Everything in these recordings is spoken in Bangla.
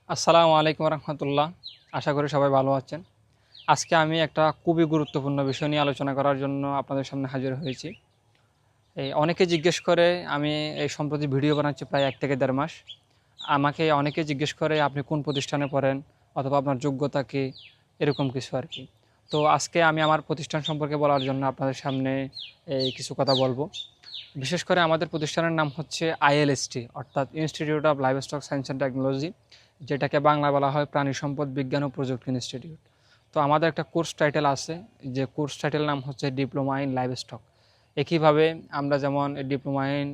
আসসালামু আলাইকুম রহমতুল্লাহ। আশা করি সবাই ভালো আছেন। আজকে আমি একটা খুবই গুরুত্বপূর্ণ বিষয় নিয়ে আলোচনা করার জন্য আপনাদের সামনে হাজির হয়েছি। অনেকে জিজ্ঞেস করে, আমি এই সম্প্রতি ভিডিও বানাচ্ছি প্রায় 1 থেকে দেড় মাস। আমাকে অনেকে জিজ্ঞেস করে আপনি কোন প্রতিষ্ঠানে পড়েন অথবা আপনার যোগ্যতা কী, এরকম কিছু আর কি। তো আজকে আমি আমার প্রতিষ্ঠান সম্পর্কে বলার জন্য আপনাদের সামনে কিছু কথা বলবো। বিশেষ করে আমাদের প্রতিষ্ঠানের নাম হচ্ছে আইএলএসটি, অর্থাৎ institute of livestock science and technology, যেটাকে বাংলা বলা হয় প্রাণী সম্পদ বিজ্ঞান ও প্রযুক্তি ইনস্টিটিউট। তো আমাদের একটা কোর্স টাইটেল আছে, যে কোর্স টাইটেল নাম হচ্ছে ডিপ্লোমা ইন লাইভস্টক। একইভাবে আমরা যেমন ডিপ্লোমা ইন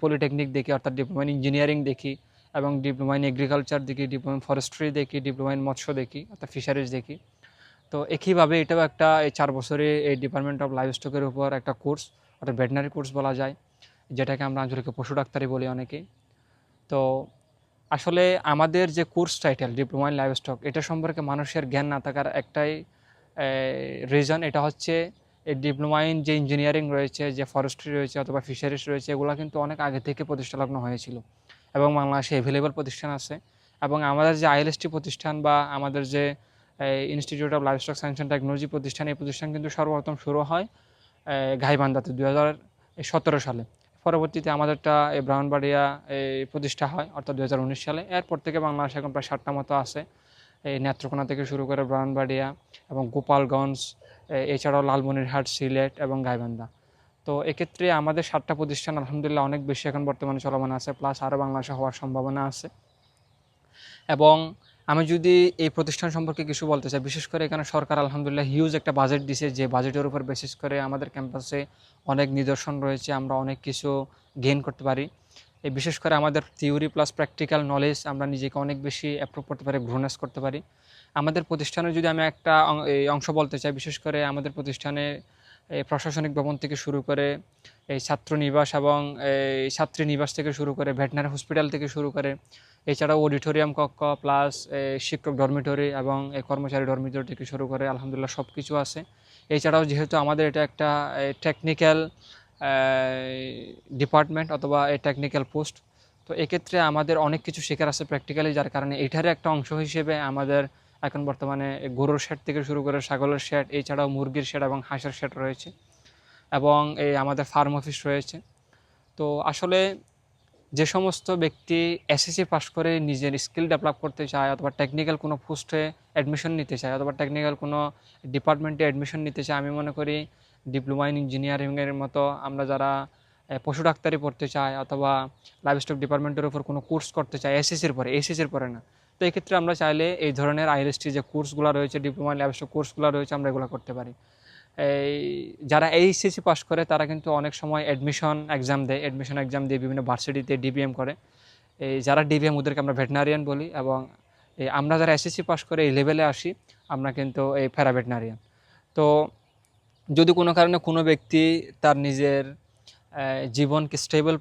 পলিটেকনিক দেখি, অর্থাৎ ডিপ্লোমা ইন ইঞ্জিনিয়ারিং দেখি, এবং ডিপ্লোমা ইন এগ্রিকালচার দেখি, ডিপ্লোমা ইন ফরেস্ট্রি দেখি, ডিপ্লোমা ইন মৎস্য দেখি, অর্থাৎ ফিশারিজ দেখি। তো একইভাবে এটাও একটা এই 4 বছরে এই ডিপার্টমেন্ট অফ লাইভস্টকের উপর একটা কোর্স, অর্থাৎ ভেটেনারি কোর্স বলা যায়, যেটাকে আমরা আঞ্চলিক পশু ডাক্তারি বলি অনেকেই। তো আসলে আমাদের যে course title diploma in livestock, এটা সম্পর্কে মানুষের জ্ঞান না থাকার একটাই রিজন, এটা হচ্ছে এই ডিপ্লোমা ইন যে ইঞ্জিনিয়ারিং রয়েছে, যে ফরেস্ট্রি রয়েছে অথবা ফিশারিজ রয়েছে, এগুলো কিন্তু অনেক আগে থেকে প্রতিষ্ঠালগ্ন হয়েছিল এবং বাংলাদেশে অ্যাভেলেবল প্রতিষ্ঠান আছে। এবং আমাদের যে আইএলএসটি প্রতিষ্ঠান বা আমাদের যে institute of livestock science and technology প্রতিষ্ঠান, এই প্রতিষ্ঠান কিন্তু সর্বপ্রথম শুরু হয় গাইবান্ধাতে 2017 সালে। পরবর্তীতে আমাদেরটা এই ব্রাহ্মণবাড়িয়া প্রতিষ্ঠা হয়, অর্থাৎ 2019 সালে। এরপর থেকে বাংলাদেশে এখন প্রায় 7টা মতো আছে, এই নেত্রকোনা থেকে শুরু করে ব্রাহ্মণবাড়িয়া এবং গোপালগঞ্জ, এছাড়াও লালমনিরহাট, সিলেট এবং গাইবান্ধা। তো এক্ষেত্রে আমাদের 7টা প্রতিষ্ঠান আলহামদুলিল্লাহ অনেক বেশি এখন বর্তমানে চলমান আছে, প্লাস আরও বাংলাদেশে হওয়ার সম্ভাবনা আছে। এবং আমি যদি এই প্রতিষ্ঠান সম্পর্কে কিছু বলতে চাই, বিশেষ করে এখানে সরকার আলহামদুলিল্লাহ হিউজ একটা বাজেট দিছে, যে বাজেটের উপর বেসিস করে আমাদের ক্যাম্পাসে অনেক নিদর্শন রয়েছে, আমরা অনেক কিছু গেইন করতে পারি। এই বিশেষ করে আমাদের থিওরি প্লাস প্র্যাকটিক্যাল নলেজ আমরা নিজেকে অনেক বেশি অ্যাপ্রুভ করতে পারি, গ্রোনেস করতে পারি। আমাদের প্রতিষ্ঠানে যদি আমি একটা এই অংশ বলতে চাই, বিশেষ করে আমাদের প্রতিষ্ঠানে এই প্রশাসনিক ভবন থেকে শুরু করে এই ছাত্রনিবাস এবং এই ছাত্রীনিবাস থেকে শুরু করে ভেটেনারি হসপিটাল থেকে শুরু করে, এছাড়াও অডিটোরিয়াম কক্ষ প্লাস শিক্ষক ডরমিটরি এবং কর্মচারী ডরমিটরি থেকে শুরু করে আলহামদুলিল্লাহ সব কিছু আছে। এছাড়াও যেহেতু আমাদের এটা একটা টেকনিক্যাল ডিপার্টমেন্ট অথবা এই টেকনিক্যাল পোস্ট, তো এক্ষেত্রে আমাদের অনেক কিছু শেখার আছে প্র্যাকটিক্যালি, যার কারণে এটারই একটা অংশ হিসেবে আমাদের এখন বর্তমানে গরুর শেড থেকে শুরু করে ছাগলের শেড, এছাড়াও মুরগির শেড এবং হাঁসের শেড রয়েছে, এবং এই আমাদের ফার্ম অফিস রয়েছে। তো আসলে যে সমস্ত ব্যক্তি এসএসসি পাস করে নিজের স্কিল ডেভেলপ করতে চায় অথবা টেকনিক্যাল কোনো পোস্টে অ্যাডমিশন নিতে চায় অথবা টেকনিক্যাল কোনো ডিপার্টমেন্টে অ্যাডমিশন নিতে চায়, আমি মনে করি ডিপ্লোমা ইন ইঞ্জিনিয়ারিংয়ের মতো আমরা যারা পশু ডাক্তারি পড়তে চায় অথবা লাইভস্টক ডিপার্টমেন্টের উপর কোনো কোর্স করতে চায় এসএসসির পরে না, তো এক্ষেত্রে আমরা চাইলে এই ধরনের আইএলএসটি যে কোর্সগুলো রয়েছে, ডিপ্লোমা ইন লাইভস্টক কোর্সগুলো রয়েছে, আমরা এগুলো করতে পারি। এই যারা এইচএসসি পাস করে তারা কিন্তু অনেক সময় অ্যাডমিশন এক্সাম দিয়ে বিভিন্ন ভার্সিটিতে ডিবিএম করে। এই যারা ডিবিএম ওদেরকে আমরা ভেটেনারিয়ান বলি, এবং আমরা যারা এসএসসি পাস করে এই লেভেলে আসি আমরা কিন্তু এই ভেটেনারিয়ান। তো যদি কোনো কারণে কোনো ব্যক্তি তার নিজের জীবনকে স্টেবল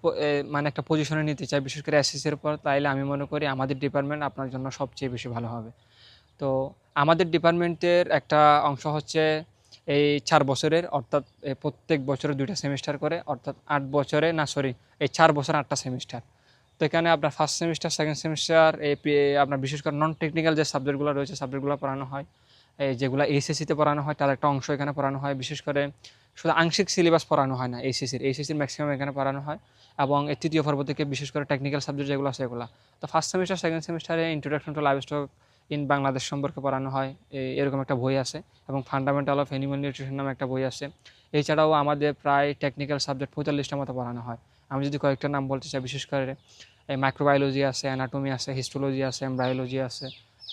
মানে একটা পজিশনে নিতে চায়, বিশেষ করে এসএসসির পর, তাইলে আমি মনে করি আমাদের ডিপার্টমেন্ট আপনার জন্য সবচেয়ে বেশি ভালো হবে। তো আমাদের ডিপার্টমেন্টের একটা অংশ হচ্ছে এই 4 বছরের, অর্থাৎ প্রত্যেক বছরে 2টা সেমিস্টার করে, অর্থাৎ 8 বছরে না সরি এই 4 বছর 8টা সেমিস্টার। তো এখানে আপনার ফার্স্ট সেমিস্টার, সেকেন্ড সেমিস্টার আপনার বিশেষ করে নন টেকনিক্যাল যে সাবজেক্টগুলো রয়েছে সাবজেক্টগুলো পড়ানো হয়, এই যেগুলো এইচএসসিতে পড়ানো হয় তার একটা অংশ এখানে পড়ানো হয়। বিশেষ করে শুধু আংশিক সিলেবাস পড়ানো হয় না, এইচএসসির ম্যাক্সিমাম এখানে পড়ানো হয়, এবং এই তৃতীয় পর্ব থেকে বিশেষ করে টেকনিক্যাল সাবজেক্ট যেগুলো আছে এগুলো। তো ফার্স্ট সেমিস্টার সেকেন্ড সেমিস্টারে introduction to livestock in Bangladesh সম্পর্কে পড়ানো হয়, এরকম একটা বই আছে, এবং ফান্ডামেন্টাল অফ অ্যানিমাল নিউট্রিশন নামে একটা বই আছে। এছাড়াও আমাদের প্রায় টেকনিক্যাল সাবজেক্ট 45টা মতো পড়ানো হয়। আমি যদি কয়েকটা নাম বলতে চাই, বিশেষ করে মাইক্রোবায়োলজি আছে, অ্যানাটমি আছে, হিস্টোলজি আছে, এমব্রায়োলজি আছে,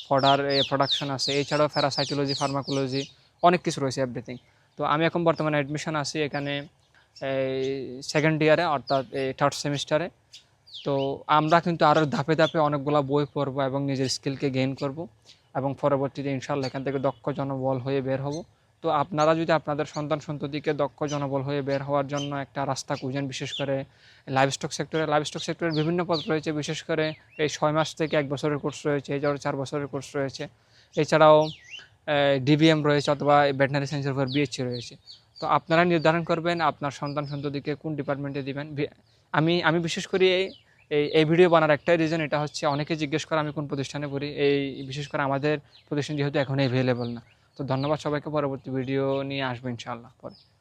ফডার প্রোডাকশন আছে, এছাড়াও প্যারাসাইটোলজি, ফার্মাকোলজি, অনেক কিছু রয়েছে এভরিথিং। তো আমি এখন বর্তমানে অ্যাডমিশন আছি এখানে এই সেকেন্ড ইয়ারে, অর্থাৎ এই থার্ড সেমিস্টারে। তো আমরা কিন্তু আরও ধাপে ধাপে অনেকগুলো বই পড়বো এবং নিজের স্কিলকে গেইন করব, এবং পরবর্তীতে ইনশাআল্লাহ এখান থেকে দক্ষ জনবল হয়ে বের হব। তো আপনারা যদি আপনাদের সন্তান সন্ততিকে দক্ষ জনবল হয়ে বের হওয়ার জন্য একটা রাস্তা খুঁজেন, বিশেষ করে লাইভস্টক সেক্টরের বিভিন্ন পদ রয়েছে, বিশেষ করে এই 6 মাস থেকে 1 বছরের কোর্স রয়েছে, এছাড়াও 4 বছরের কোর্স রয়েছে, এছাড়াও ডিবিএম রয়েছে অথবা ভেটেনারি সায়েন্সের উপর বিএসসি রয়েছে। তো আপনারা নির্ধারণ করবেন আপনার সন্তান সন্ততিকে কোন ডিপার্টমেন্টে দিবেন। আমি বিশেষ করি এই ভিডিও বানার একটাই রিজন, এটা হচ্ছে অনেকে জিজ্ঞেস করে আমি কোন প্রতিষ্ঠানে পড়ি, এই বিশেষ করে আমাদের প্রতিষ্ঠান যেহেতু এখন অ্যাভেলেবল না। তো ধন্যবাদ সবাইকে, পরবর্তী ভিডিও নিয়ে আসবো ইনশাআল্লাহ পরে।